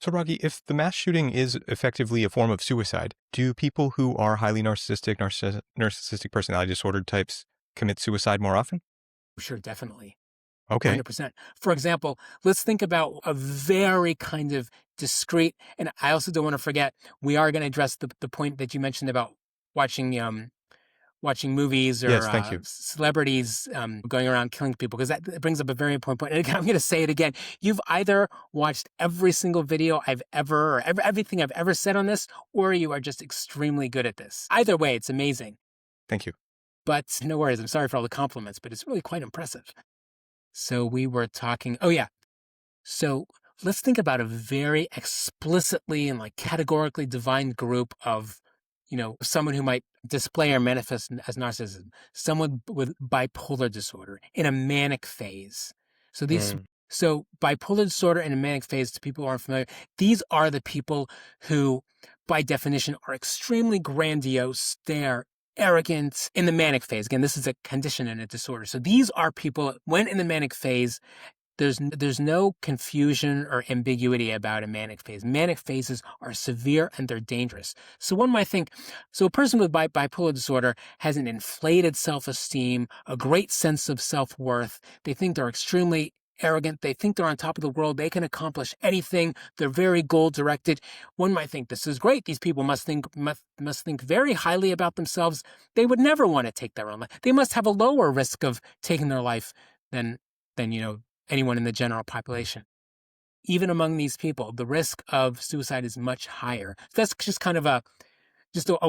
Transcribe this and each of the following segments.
So, Ragy, if the mass shooting is effectively a form of suicide, do people who are highly narcissistic personality disorder types commit suicide more often? Sure, definitely. Okay. 100%. For example, let's think about a very kind of discrete, and I also don't want to forget, we are going to address the point that you mentioned about watching movies or Yes, thank you. celebrities going around killing people, because that brings up a very important point. And again, I'm going to say it again. You've either watched every single video everything I've ever said on this, or you are just extremely good at this. Either way, it's amazing. Thank you. But no worries. I'm sorry for all the compliments, but it's really quite impressive. So we were talking, oh yeah. So let's think about a very explicitly and like categorically defined group of, someone who might display or manifest as narcissism, someone with bipolar disorder in a manic phase. So so bipolar disorder in a manic phase, to people who aren't familiar, these are the people who, by definition, are extremely grandiose. They're arrogant in the manic phase. Again, this is a condition and a disorder. So these are people, when in the manic phase, there's no confusion or ambiguity about a manic phase. Manic phases are severe and they're dangerous. So one might think, so a person with bipolar disorder has an inflated self-esteem, a great sense of self-worth. They think they're extremely arrogant. They think they're on top of the world. They can accomplish anything. They're very goal-directed. One might think this is great. These people must think very highly about themselves. They would never want to take their own life. They must have a lower risk of taking their life than anyone in the general population. Even among these people, the risk of suicide is much higher. That's just kind of a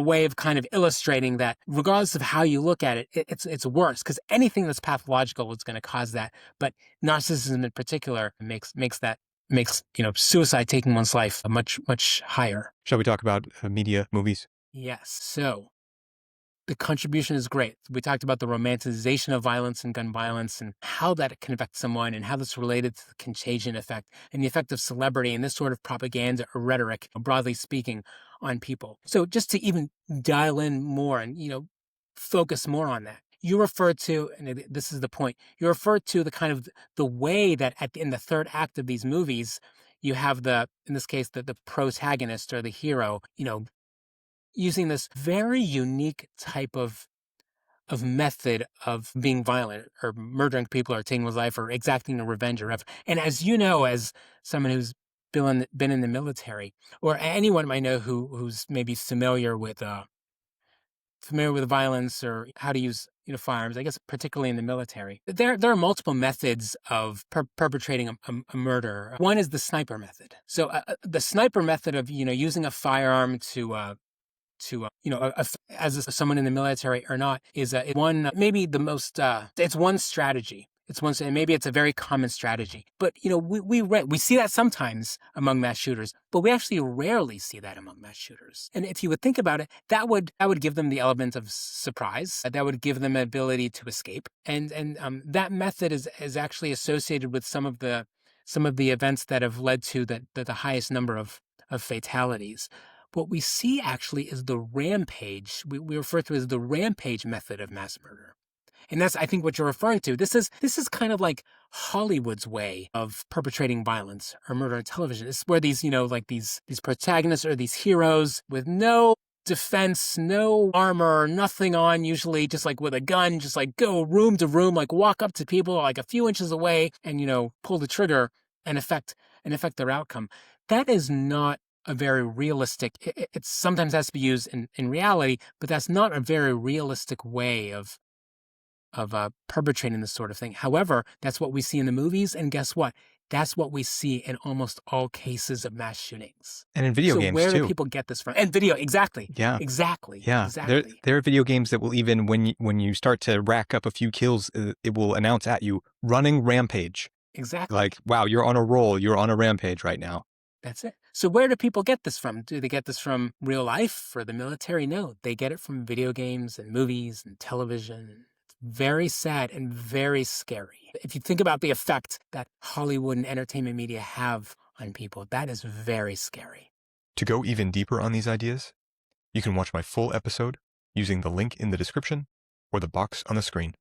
way of kind of illustrating that regardless of how you look at it, it's worse, because anything that's pathological is going to cause that. But narcissism in particular makes suicide, taking one's life, much higher. Shall we talk about media, movies? Yes. So the contribution is great. We talked about the romanticization of violence and gun violence and how that can affect someone and how that's related to the contagion effect and the effect of celebrity and this sort of propaganda or rhetoric, broadly speaking, on people. So just to even dial in more and, focus more on that. You referred to, and this is the point, you referred to the kind of the way that in the third act of these movies, you have in this case, the protagonist or the hero, using this very unique type of method of being violent or murdering people or taking one's life or exacting a revenge or whatever. And as you know, as someone who's been in the military, or anyone might know who's maybe familiar with violence or how to use firearms, I guess particularly in the military, there are multiple methods of perpetrating a murder. One is the sniper method. So the sniper method of using a firearm as someone in the military or not, is one, maybe the most, it's one strategy. And maybe it's a very common strategy. But, we see that sometimes among mass shooters, but we actually rarely see that among mass shooters. And if you would think about it, that would give them the element of surprise. That would give them an ability to escape. And that method is actually associated with some of the events that have led to the highest number of fatalities. What we see actually is the rampage. We refer to it as the rampage method of mass murder. And that's, I think, what you're referring to. This is kind of like Hollywood's way of perpetrating violence or murder on television. It's where these protagonists or these heroes with no defense, no armor, nothing on, usually just like with a gun, just like go room to room, like walk up to people like a few inches away and, pull the trigger and affect their outcome. That is not a very realistic, it sometimes has to be used in reality, but that's not a very realistic way of perpetrating this sort of thing. However, that's what we see in the movies, and guess what? That's what we see in almost all cases of mass shootings. And in video games, where too. do people get this from? And video, exactly. Yeah. Exactly. Yeah. Exactly. There are video games that will even, when you start to rack up a few kills, it will announce at you, running rampage. Exactly. Like, wow, you're on a roll. You're on a rampage right now. That's it. So where do people get this from? Do they get this from real life or the military? No, they get it from video games and movies and television. It's very sad and very scary. If you think about the effect that Hollywood and entertainment media have on people, that is very scary. To go even deeper on these ideas, you can watch my full episode using the link in the description or the box on the screen.